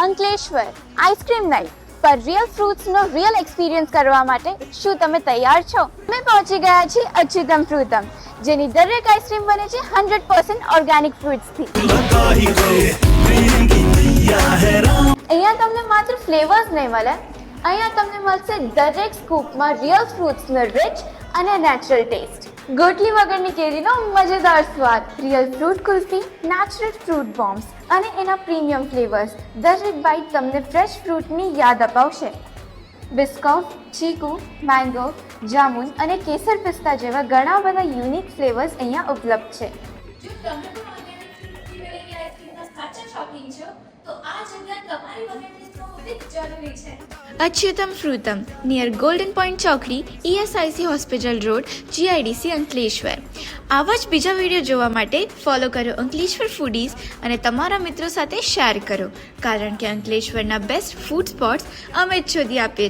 Ankleshwar ice cream night પર real ફ્રૂટ્સનો real experience કરવા માટે શું તમે તૈયાર છો? અમે પહોંચી ગયા છીએ અચ્યુતમ ફ્રૂટમ, જેની દરેક આઈસ્ક્રીમ બને છે 100% ઓર્ગેનિક ફ્રૂટ્સથી. અહીંયા તમને માત્ર ફ્લેવર્સ નહીં મળે, અહીંયા તમને મળશે દરેક સ્કૂપમાં રિયલ ફ્રૂટ્સનો રિચ અને નેચરલ ટેસ્ટ. ગોટલી વગરની કેરીનો મજેદાર સ્વાદ, real fruit kulfi, natural fruit bombs અને એના પ્રીમિયમ ફ્લેવર્સ. દરેક બાઇટ તમને ફ્રેશ ફ્રૂટની યાદ અપાવશે. બિસ્કોફ, ચીકુ, મેંગો, જામુન અને કેસર પિસ્તા જેવા ઘણા બધા યુનિક ફ્લેવર્સ અહીંયા ઉપલબ્ધ છે. જો તમે પણ ઓર્ગેનિક ફ્રૂટથી બનેલી આઈસ્ક્રીમના સાચા શોખીન છો તો આ જગ્યા તમારી બકેટ લિસ્ટમાં હોવી જરૂરી છે. અચ્યુતમ ફ્રૂટમ નિયર ગોલ્ડન પોઈન્ટ ચોકડી, ESIC hospital road, GIDC Ankleshwar. આવા જ બીજા વિડીયો જોવા માટે ફોલો કરો અંકલેશ્વર ફૂડીઝ અને તમારા મિત્રો સાથે શેર કરો, કારણ કે અંકલેશ્વરના બેસ્ટ ફૂડ સ્પોટ્સ અમે જ શોધી આપીએ